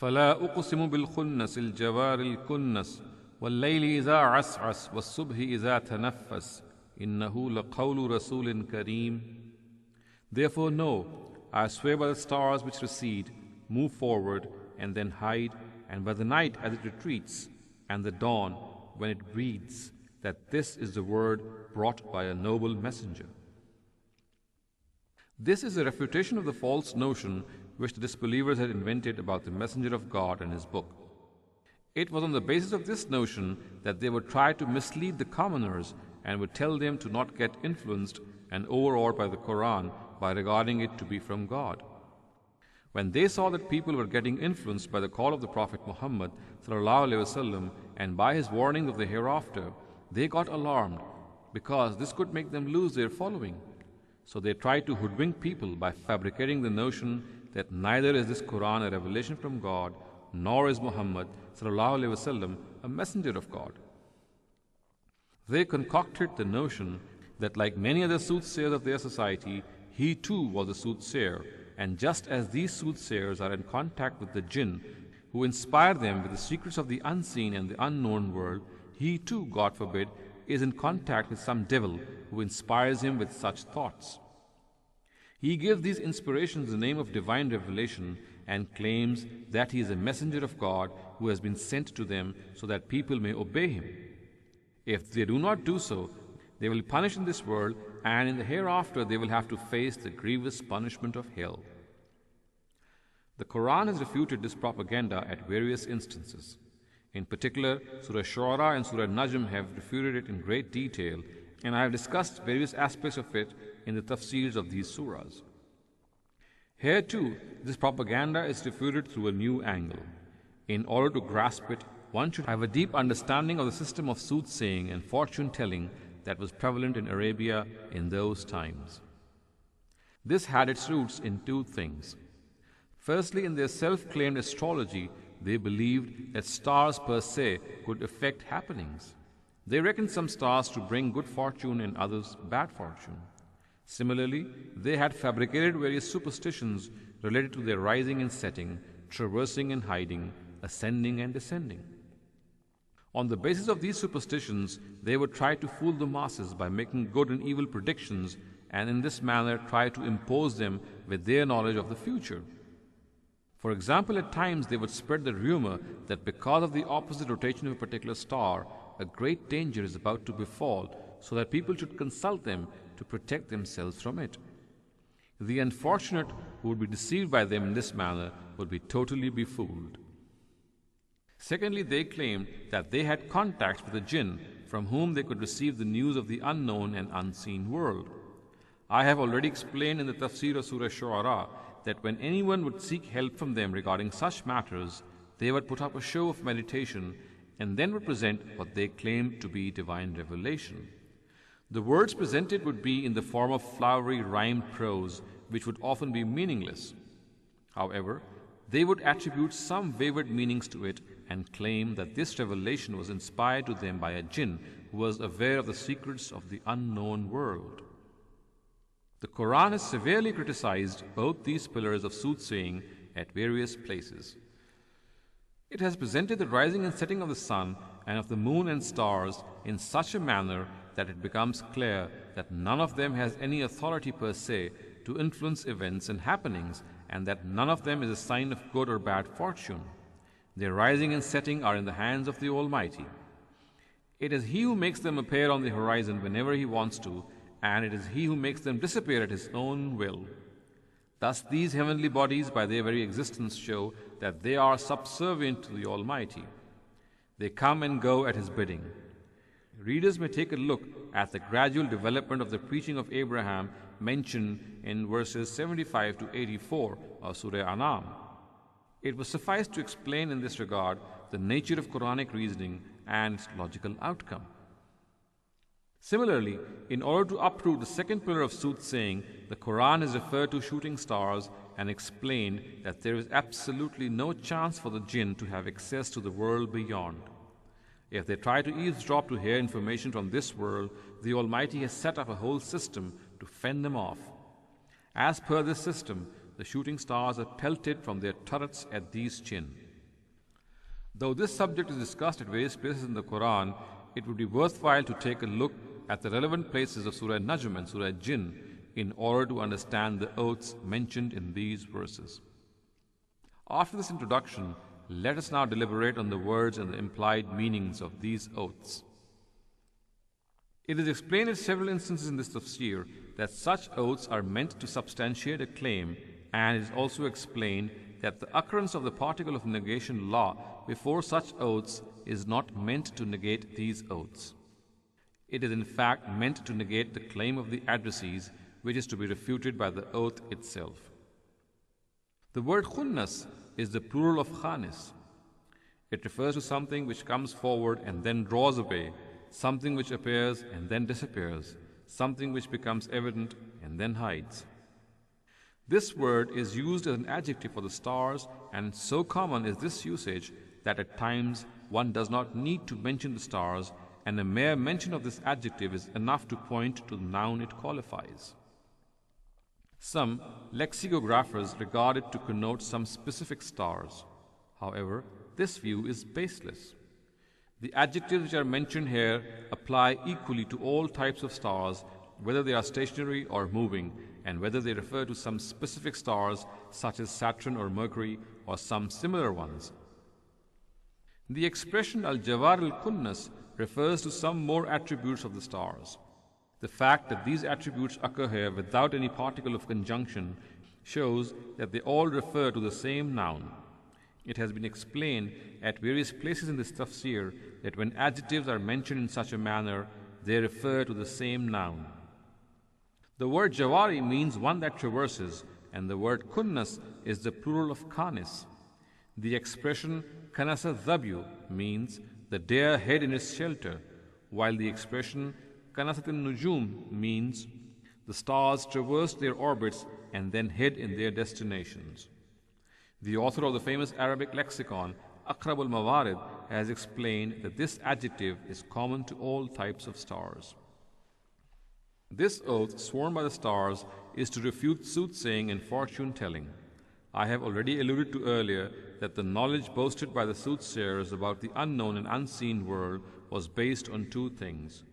فلا أقسم بالخنس الجوار الكنس والليل إذا عسعس والصبح إذا تنفس إنه لقول رسول كريم. Therefore know, I swear by the stars which recede, move forward, and then hide, and by the night as it retreats, and the dawn when it breathes, that this is the word brought by a noble messenger. This is a refutation of the false notion which the disbelievers had invented about the messenger of God and his book. It was on the basis of this notion that they would try to mislead the commoners and would tell them to not get influenced and overawed by the Qur'an by regarding it to be from God. When they saw that people were getting influenced by the call of the Prophet Muhammad ﷺ and by his warning of the hereafter, they got alarmed because this could make them lose their following. So they tried to hoodwink people by fabricating the notion that neither is this Qur'an a revelation from God, nor is Muhammad ﷺ a messenger of God. They concocted the notion that, like many other soothsayers of their society, he too was a soothsayer, and just as these soothsayers are in contact with the jinn, who inspire them with the secrets of the unseen and the unknown world, he too, God forbid, is in contact with some devil who inspires him with such thoughts. He gives these inspirations the name of divine revelation and claims that he is a messenger of God who has been sent to them so that people may obey him. If they do not do so, they will be punished in this world, and in the hereafter they will have to face the grievous punishment of hell. The Quran has refuted this propaganda at various instances. In particular, Surah Shu'ara and Surah Najm have refuted it in great detail, and I have discussed various aspects of it in the tafsirs of these surahs. Here too, this propaganda is refuted through a new angle. In order to grasp it, one should have a deep understanding of the system of soothsaying and fortune-telling that was prevalent in Arabia in those times. This had its roots in two things. Firstly, in their self-claimed astrology, they believed that stars per se could affect happenings. They reckoned some stars to bring good fortune and others bad fortune. Similarly, they had fabricated various superstitions related to their rising and setting, traversing and hiding, ascending and descending. On the basis of these superstitions, they would try to fool the masses by making good and evil predictions, and in this manner try to impose them with their knowledge of the future. For example, at times they would spread the rumor that because of the opposite rotation of a particular star, a great danger is about to befall, so that people should consult them to protect themselves from it. The unfortunate who would be deceived by them in this manner would be totally befooled. Secondly, they claimed that they had contacts with the jinn from whom they could receive the news of the unknown and unseen world. I have already explained in the tafsir of Surah Shu'ara that when anyone would seek help from them regarding such matters, they would put up a show of meditation and then would present what they claimed to be divine revelation. The words presented would be in the form of flowery rhymed prose, which would often be meaningless. However, they would attribute some wayward meanings to it and claim that this revelation was inspired to them by a jinn who was aware of the secrets of the unknown world. The Quran has severely criticized both these pillars of soothsaying at various places. It has presented the rising and setting of the sun and of the moon and stars in such a manner that it becomes clear that none of them has any authority per se to influence events and happenings, and that none of them is a sign of good or bad fortune. Their rising and setting are in the hands of the Almighty. It is He who makes them appear on the horizon whenever He wants to, and it is He who makes them disappear at His own will. Thus these heavenly bodies by their very existence show that they are subservient to the Almighty. They come and go at His bidding. Readers may take a look at the gradual development of the preaching of Abraham mentioned in verses 75 to 84 of Surah An'am. It will suffice to explain in this regard the nature of Quranic reasoning and its logical outcome. Similarly, in order to uproot the second pillar of soothsaying, the Quran has referred to shooting stars and explained that there is absolutely no chance for the jinn to have access to the world beyond. If they try to eavesdrop to hear information from this world, the Almighty has set up a whole system to fend them off. As per this system, the shooting stars are pelted from their turrets at these jinn. Though this subject is discussed at various places in the Quran, it would be worthwhile to take a look at the relevant places of Surah Najm and Surah Jinn in order to understand the oaths mentioned in these verses. After this introduction, let us now deliberate on the words and the implied meanings of these oaths. It is explained in several instances in this tafsir that such oaths are meant to substantiate a claim, and it is also explained that the occurrence of the particle of negation law before such oaths is not meant to negate these oaths. It is in fact meant to negate the claim of the adversaries, which is to be refuted by the oath itself. The word khunnas is the plural of khanis. It refers to something which comes forward and then draws away, something which appears and then disappears, something which becomes evident and then hides. This word is used as an adjective for the stars, and so common is this usage that at times one does not need to mention the stars, and a mere mention of this adjective is enough to point to the noun it qualifies. Some lexicographers regard it to connote some specific stars. However, this view is baseless. The adjectives which are mentioned here apply equally to all types of stars, whether they are stationary or moving, and whether they refer to some specific stars such as Saturn or Mercury or some similar ones. The expression al-Jawar al-Kunnas refers to some more attributes of the stars. The fact that these attributes occur here without any particle of conjunction shows that they all refer to the same noun. It has been explained at various places in this tafsir that when adjectives are mentioned in such a manner, they refer to the same noun. The word Jawari means one that traverses, and the word Kunnas is the plural of Kanis. The expression Kanasa Dhabyu means the deer hid in its shelter, while the expression Kanasatin Nujum means the stars traversed their orbits and then hid in their destinations. The author of the famous Arabic lexicon, Aqrab al-Mawarid, has explained that this adjective is common to all types of stars. This oath sworn by the stars is to refute soothsaying and fortune-telling. I have already alluded to earlier that the knowledge boasted by the soothsayers about the unknown and unseen world was based on two things.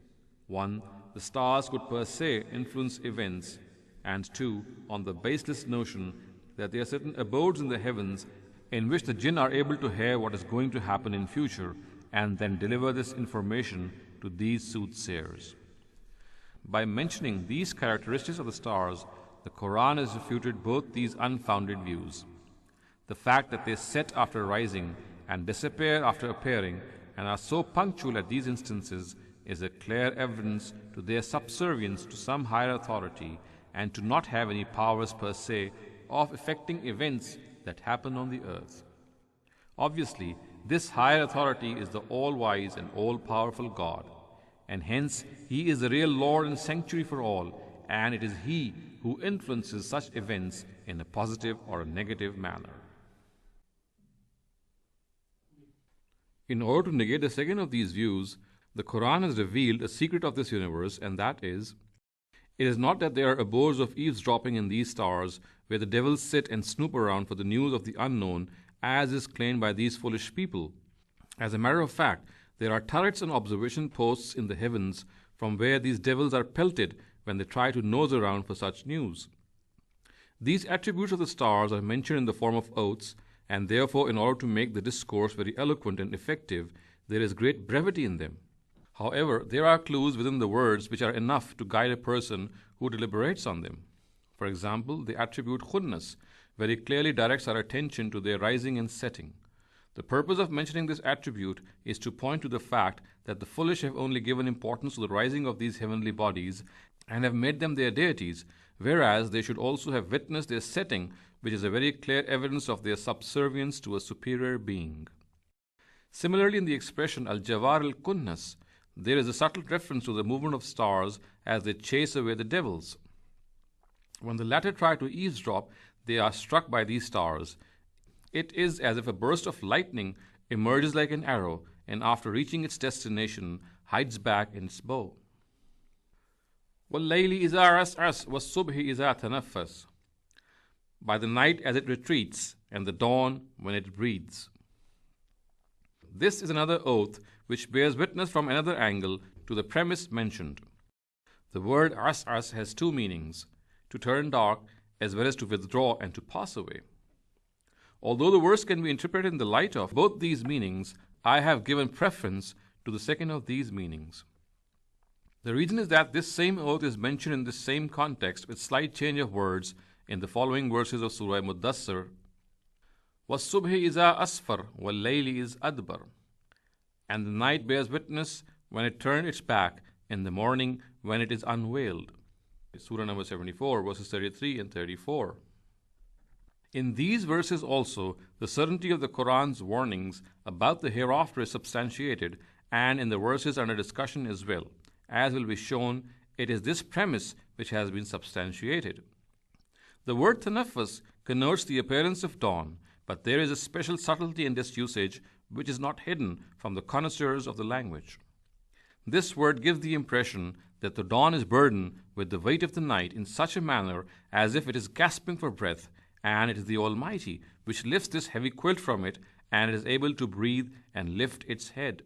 One, the stars could per se influence events, and two, on the baseless notion that there are certain abodes in the heavens in which the jinn are able to hear what is going to happen in future and then deliver this information to these soothsayers. By mentioning these characteristics of the stars, the Quran has refuted both these unfounded views. The fact that they set after rising and disappear after appearing and are so punctual at these instances is a clear evidence to their subservience to some higher authority and to not have any powers per se of effecting events that happen on the earth. Obviously, this higher authority is the all-wise and all-powerful God, and hence He is the real Lord and sanctuary for all, and it is He who influences such events in a positive or a negative manner. In order to negate the second of these views, the Quran has revealed a secret of this universe, and that is, it is not that there are abodes of eavesdropping in these stars where the devils sit and snoop around for the news of the unknown, as is claimed by these foolish people. As a matter of fact, there are turrets and observation posts in the heavens from where these devils are pelted when they try to nose around for such news. These attributes of the stars are mentioned in the form of oaths, and therefore in order to make the discourse very eloquent and effective, there is great brevity in them. However, there are clues within the words which are enough to guide a person who deliberates on them. For example, the attribute khunnas very clearly directs our attention to their rising and setting. The purpose of mentioning this attribute is to point to the fact that the foolish have only given importance to the rising of these heavenly bodies and have made them their deities, whereas they should also have witnessed their setting, which is a very clear evidence of their subservience to a superior being. Similarly, in the expression al-Jawar al-Kunnas, there is a subtle reference to the movement of stars as they chase away the devils. When the latter try to eavesdrop, they are struck by these stars. It is as if a burst of lightning emerges like an arrow and after reaching its destination hides back in its bow. وَاللَّيْلِ إِذَا عَسْعَسْ وَالصُّبْحِ إِذَا تَنَفَّسْ. By the night as it retreats and the dawn when it breathes. This is another oath which bears witness from another angle to the premise mentioned. The word as has two meanings, to turn dark as well as to withdraw and to pass away. Although the verse can be interpreted in the light of both these meanings, I have given preference to the second of these meanings. The reason is that this same oath is mentioned in the same context with slight change of words in the following verses of Surah Muddassir. وَالصُّبْحِ إِذَا أَسْفَرَ وَاللَّيْلِ إِذْ أَدْبَرَ. And the night bears witness when it turned its back, in the morning when it is unveiled. Surah number 74, verses 33 and 34. In these verses also, the certainty of the Qur'an's warnings about the hereafter is substantiated, and in the verses under discussion as well. As will be shown, it is this premise which has been substantiated. The word tanaffus connotes the appearance of dawn, but there is a special subtlety in this usage which is not hidden from the connoisseurs of the language. This word gives the impression that the dawn is burdened with the weight of the night in such a manner as if it is gasping for breath, and it is the Almighty which lifts this heavy quilt from it, and it is able to breathe and lift its head.